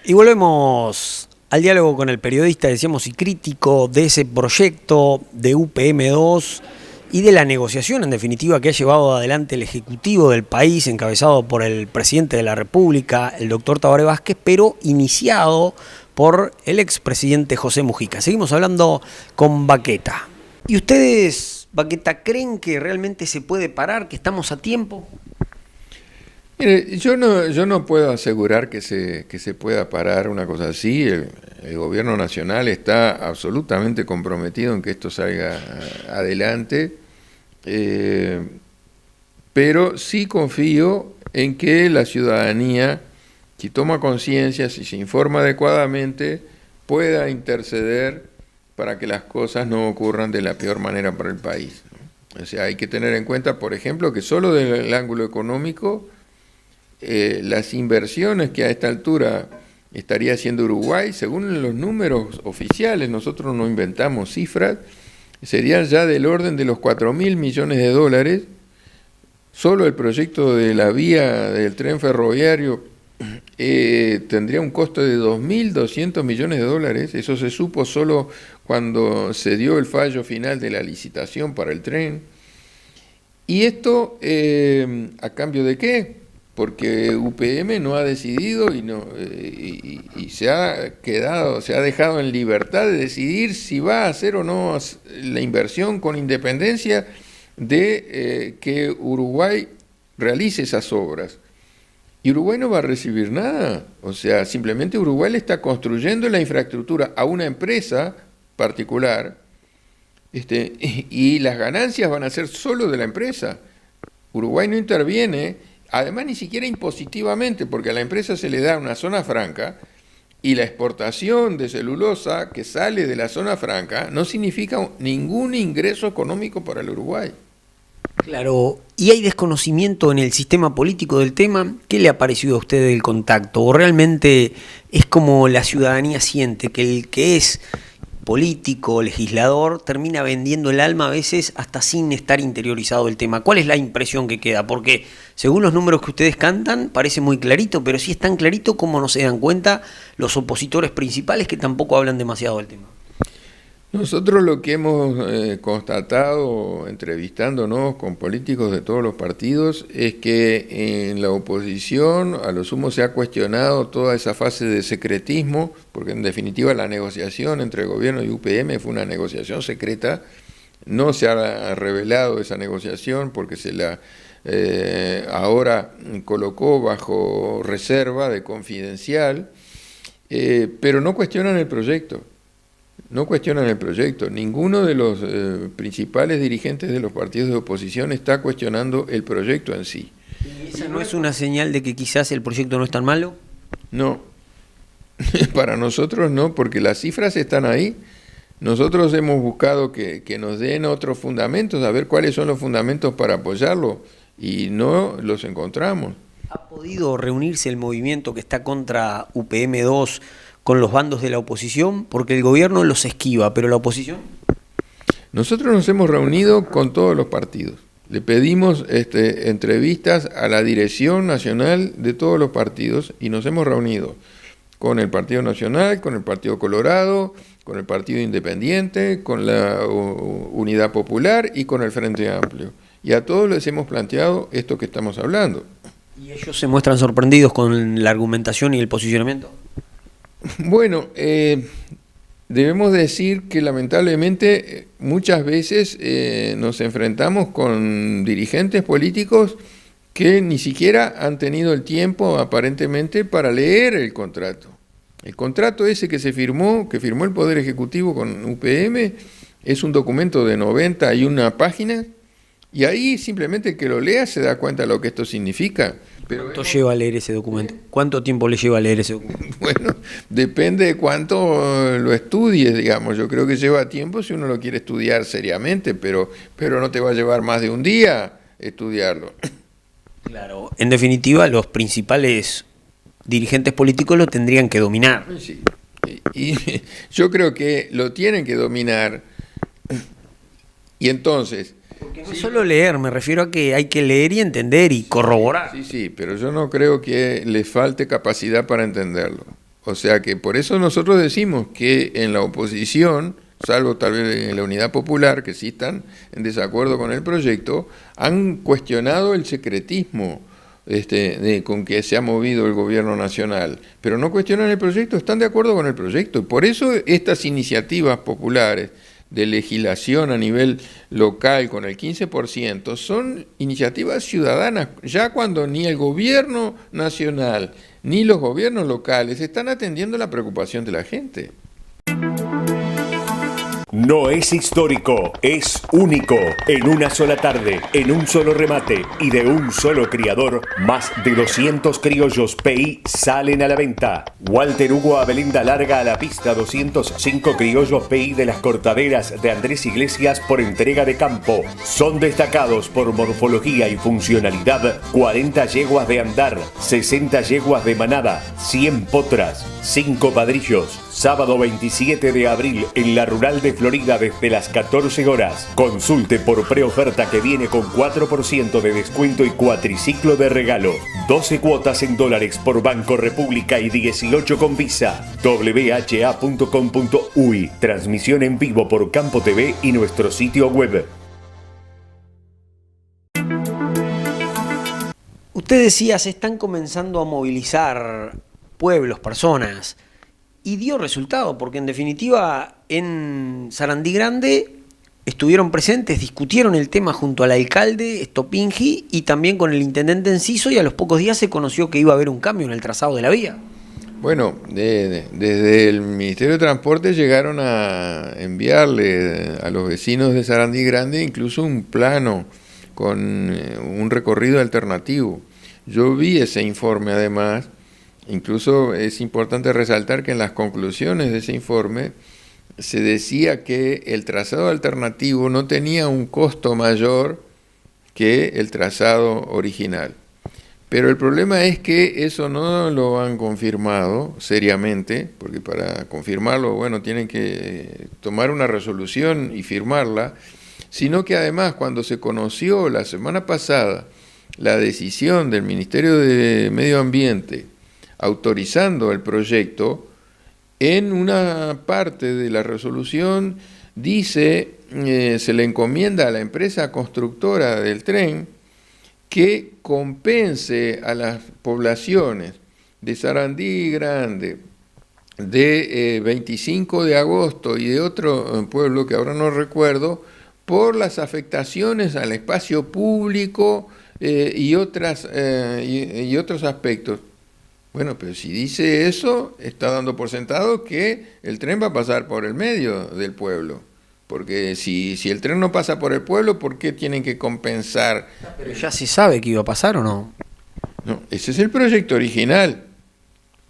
Y volvemos al diálogo con el periodista, decíamos, y crítico de ese proyecto de UPM2 y de la negociación, en definitiva, que ha llevado adelante el Ejecutivo del país, encabezado por el presidente de la República, el doctor Tabaré Vázquez, pero iniciado por el expresidente José Mujica. Seguimos hablando con Baqueta. ¿Y ustedes, Baqueta, creen que realmente se puede parar, que estamos a tiempo? Mire, yo no puedo asegurar que se pueda parar una cosa así. El gobierno nacional está absolutamente comprometido en que esto salga adelante, pero sí confío en que la ciudadanía, si toma conciencia, si se informa adecuadamente, pueda interceder para que las cosas no ocurran de la peor manera para el país, ¿no? O sea, hay que tener en cuenta, por ejemplo, que solo desde el ángulo económico, las inversiones que a esta altura estaría haciendo Uruguay, según los números oficiales, nosotros no inventamos cifras, serían ya del orden de los 4.000 millones de dólares. Solo el proyecto de la vía del tren ferroviario tendría un costo de 2.200 millones de dólares. Eso se supo solo cuando se dio el fallo final de la licitación para el tren. ¿Y esto a cambio de qué? Porque UPM no ha decidido y se ha dejado en libertad de decidir si va a hacer o no la inversión, con independencia de que Uruguay realice esas obras. Y Uruguay no va a recibir nada. O sea, simplemente Uruguay le está construyendo la infraestructura a una empresa particular, y las ganancias van a ser solo de la empresa. Uruguay no interviene. Además, ni siquiera impositivamente, porque a la empresa se le da una zona franca y la exportación de celulosa que sale de la zona franca no significa ningún ingreso económico para el Uruguay. Claro, ¿y hay desconocimiento en el sistema político del tema? ¿Qué le ha parecido a usted del contacto? ¿O realmente es como la ciudadanía siente, que el que es político, legislador, termina vendiendo el alma a veces hasta sin estar interiorizado el tema? ¿Cuál es la impresión que queda? Porque según los números que ustedes cantan, parece muy clarito, pero sí es tan clarito como no se dan cuenta los opositores principales, que tampoco hablan demasiado del tema. Nosotros lo que hemos constatado entrevistándonos con políticos de todos los partidos es que en la oposición a lo sumo se ha cuestionado toda esa fase de secretismo, porque en definitiva la negociación entre el gobierno y UPM fue una negociación secreta. No se ha revelado esa negociación porque se la ahora colocó bajo reserva de confidencial, pero no cuestionan el proyecto. No cuestionan el proyecto. Ninguno de los principales dirigentes de los partidos de oposición está cuestionando el proyecto en sí. ¿Y esa no es una señal de que quizás el proyecto no es tan malo? No, para nosotros no, porque las cifras están ahí. Nosotros hemos buscado que nos den otros fundamentos, a ver cuáles son los fundamentos para apoyarlo, y no los encontramos. ¿Ha podido reunirse el movimiento que está contra UPM2 con los bandos de la oposición? Porque el gobierno los esquiva, pero la oposición. Nosotros nos hemos reunido con todos los partidos. Le pedimos entrevistas a la dirección nacional de todos los partidos y nos hemos reunido con el Partido Nacional, con el Partido Colorado, con el Partido Independiente, con la Unidad Popular y con el Frente Amplio. Y a todos les hemos planteado esto que estamos hablando. ¿Y ellos se muestran sorprendidos con la argumentación y el posicionamiento? Bueno, debemos decir que lamentablemente muchas veces nos enfrentamos con dirigentes políticos que ni siquiera han tenido el tiempo aparentemente para leer el contrato. El contrato ese que firmó el Poder Ejecutivo con UPM, es un documento de 91 páginas, y ahí simplemente el que lo lea se da cuenta de lo que esto significa. ¿Cuánto lleva a leer ese documento? ¿Cuánto tiempo le lleva a leer ese documento? Bueno, depende de cuánto lo estudies, digamos. Yo creo que lleva tiempo si uno lo quiere estudiar seriamente, pero no te va a llevar más de un día estudiarlo. Claro, en definitiva, los principales dirigentes políticos lo tendrían que dominar. Sí. Y yo creo que lo tienen que dominar. Y entonces... Porque no es solo leer, me refiero a que hay que leer y entender y corroborar. Sí, pero yo no creo que les falte capacidad para entenderlo. O sea que por eso nosotros decimos que en la oposición, salvo tal vez en la Unidad Popular, que sí están en desacuerdo con el proyecto, han cuestionado el secretismo con que se ha movido el gobierno nacional, pero no cuestionan el proyecto, están de acuerdo con el proyecto. Por eso estas iniciativas populares de legislación a nivel local con el 15% son iniciativas ciudadanas, ya cuando ni el gobierno nacional ni los gobiernos locales están atendiendo la preocupación de la gente. No es histórico, es único. En una sola tarde, en un solo remate y de un solo criador, más de 200 criollos PI salen a la venta. Walter Hugo Abelinda larga a la pista 205 criollos PI de las cortaderas de Andrés Iglesias por entrega de campo. Son destacados por morfología y funcionalidad 40 yeguas de andar, 60 yeguas de manada, 100 potras, 5 padrillos. Sábado 27 de abril en la Rural de Florida desde las 14 horas. Consulte por preoferta que viene con 4% de descuento y cuatriciclo de regalo. 12 cuotas en dólares por Banco República y 18 con Visa. wha.com.uy. Transmisión en vivo por Campo TV y nuestro sitio web. Usted decía, se están comenzando a movilizar pueblos, personas. Y dio resultado, porque en definitiva en Sarandí Grande estuvieron presentes, discutieron el tema junto al alcalde Stopingi y también con el intendente Enciso, y a los pocos días se conoció que iba a haber un cambio en el trazado de la vía. Bueno, desde el Ministerio de Transporte llegaron a enviarle a los vecinos de Sarandí Grande incluso un plano con un recorrido alternativo. Yo vi ese informe además. Incluso es importante resaltar que en las conclusiones de ese informe se decía que el trazado alternativo no tenía un costo mayor que el trazado original. Pero el problema es que eso no lo han confirmado seriamente, porque para confirmarlo, bueno, tienen que tomar una resolución y firmarla, sino que además cuando se conoció la semana pasada la decisión del Ministerio de Medio Ambiente autorizando el proyecto, en una parte de la resolución dice, se le encomienda a la empresa constructora del tren que compense a las poblaciones de Sarandí Grande, de 25 de agosto y de otro pueblo que ahora no recuerdo, por las afectaciones al espacio público y otros aspectos. Bueno, pero si dice eso, está dando por sentado que el tren va a pasar por el medio del pueblo. Porque si el tren no pasa por el pueblo, ¿por qué tienen que compensar? ¿Pero ya se sabe que iba a pasar o no? No, ese es el proyecto original.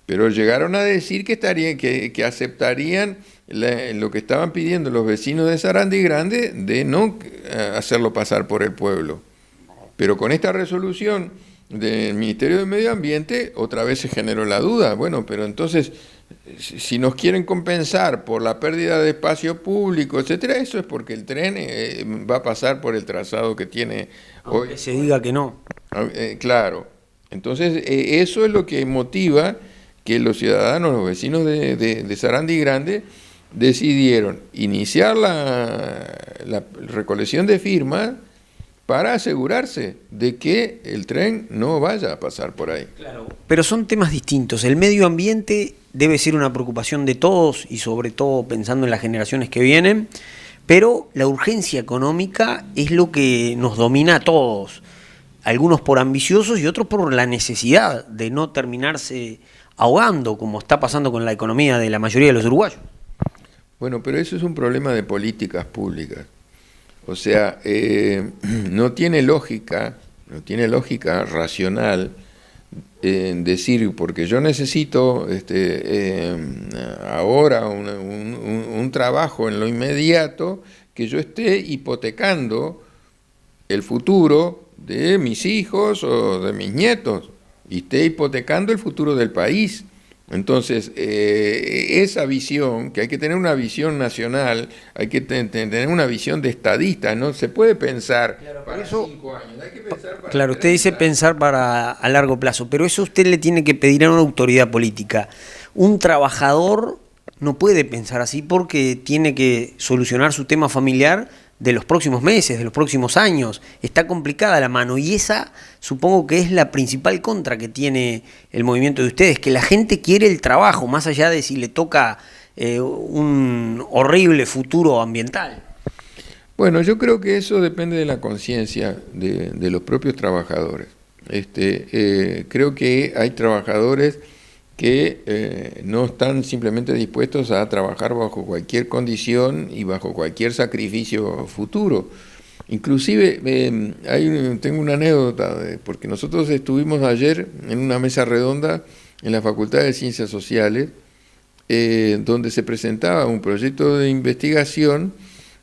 Pero llegaron a decir que aceptarían lo que estaban pidiendo los vecinos de Sarandí Grande de no hacerlo pasar por el pueblo. Pero con esta resolución del Ministerio de Medio Ambiente, otra vez se generó la duda. Bueno, pero entonces, si nos quieren compensar por la pérdida de espacio público, etcétera, eso es porque el tren va a pasar por el trazado que tiene hoy. Aunque se diga que no. Claro. Entonces, eso es lo que motiva que los ciudadanos, los vecinos de Sarandí Grande, decidieron iniciar la recolección de firmas para asegurarse de que el tren no vaya a pasar por ahí. Claro. Pero son temas distintos. El medio ambiente debe ser una preocupación de todos y sobre todo pensando en las generaciones que vienen, pero la urgencia económica es lo que nos domina a todos. Algunos por ambiciosos y otros por la necesidad de no terminarse ahogando, como está pasando con la economía de la mayoría de los uruguayos. Bueno, pero eso es un problema de políticas públicas. O sea, no tiene lógica racional decir, porque yo necesito ahora un trabajo en lo inmediato, que yo esté hipotecando el futuro de mis hijos o de mis nietos, y esté hipotecando el futuro del país, Entonces, esa visión, que hay que tener una visión nacional, hay que tener una visión de estadista, no se puede pensar para 5 años, hay que pensar para Claro, usted dice pensar a largo plazo, pero eso usted le tiene que pedir a una autoridad política. Un trabajador no puede pensar así porque tiene que solucionar su tema familiar de los próximos meses, de los próximos años. Está complicada la mano y esa supongo que es la principal contra que tiene el movimiento de ustedes, que la gente quiere el trabajo, más allá de si le toca un horrible futuro ambiental. Bueno, yo creo que eso depende de la conciencia de los propios trabajadores. Creo que hay trabajadores que no están simplemente dispuestos a trabajar bajo cualquier condición y bajo cualquier sacrificio futuro. Inclusive, tengo una anécdota, porque nosotros estuvimos ayer en una mesa redonda en la Facultad de Ciencias Sociales, donde se presentaba un proyecto de investigación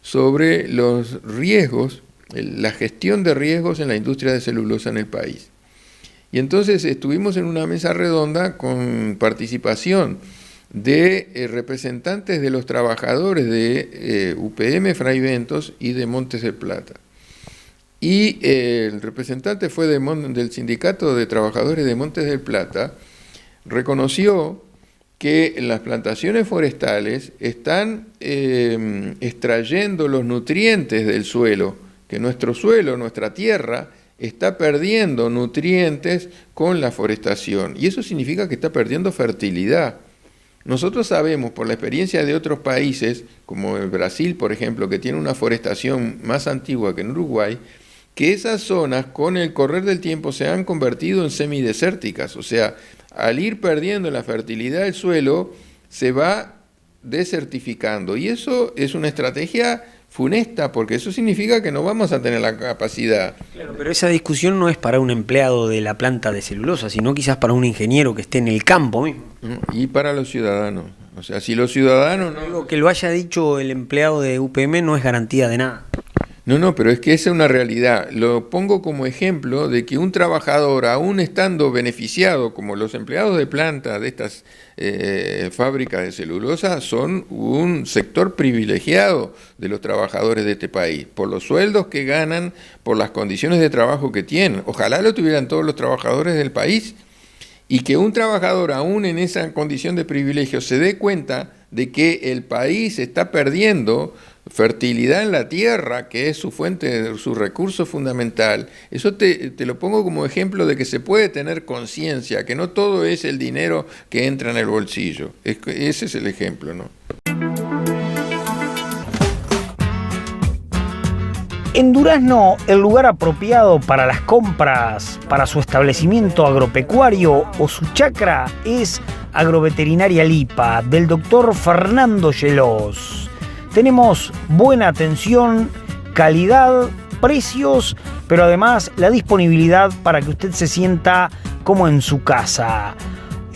sobre los riesgos, la gestión de riesgos en la industria de celulosa en el país. Y entonces estuvimos en una mesa redonda con participación de representantes de los trabajadores de UPM Fraiventos y de Montes del Plata. Y el representante fue del Sindicato de Trabajadores de Montes del Plata, reconoció que las plantaciones forestales están extrayendo los nutrientes del suelo, que nuestro suelo, nuestra tierra, está perdiendo nutrientes con la forestación. Y eso significa que está perdiendo fertilidad. Nosotros sabemos, por la experiencia de otros países, como el Brasil, por ejemplo, que tiene una forestación más antigua que en Uruguay, que esas zonas, con el correr del tiempo, se han convertido en semidesérticas. O sea, al ir perdiendo la fertilidad del suelo, se va desertificando. Y eso es una estrategia funesta, porque eso significa que no vamos a tener la capacidad. Claro, pero esa discusión no es para un empleado de la planta de celulosa, sino quizás para un ingeniero que esté en el campo mismo. Y para los ciudadanos. O sea, si los ciudadanos no... Digo, que lo haya dicho el empleado de UPM no es garantía de nada. No, pero es que esa es una realidad. Lo pongo como ejemplo de que un trabajador, aún estando beneficiado, como los empleados de planta de estas fábricas de celulosa, son un sector privilegiado de los trabajadores de este país, por los sueldos que ganan, por las condiciones de trabajo que tienen. Ojalá lo tuvieran todos los trabajadores del país, y que un trabajador, aún en esa condición de privilegio, se dé cuenta de que el país está perdiendo fertilidad en la tierra, que es su fuente, su recurso fundamental. Eso te lo pongo como ejemplo de que se puede tener conciencia, que no todo es el dinero que entra en el bolsillo. Ese es el ejemplo, ¿no? En Durazno, el lugar apropiado para las compras para su establecimiento agropecuario o su chacra es Agroveterinaria Lipa, del doctor Fernando Gelós. Tenemos buena atención, calidad, precios, pero además la disponibilidad para que usted se sienta como en su casa.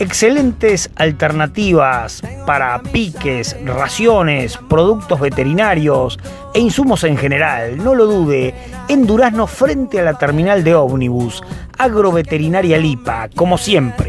Excelentes alternativas para piques, raciones, productos veterinarios e insumos en general. No lo dude, en Durazno, frente a la terminal de ómnibus. Agroveterinaria Lipa, como siempre.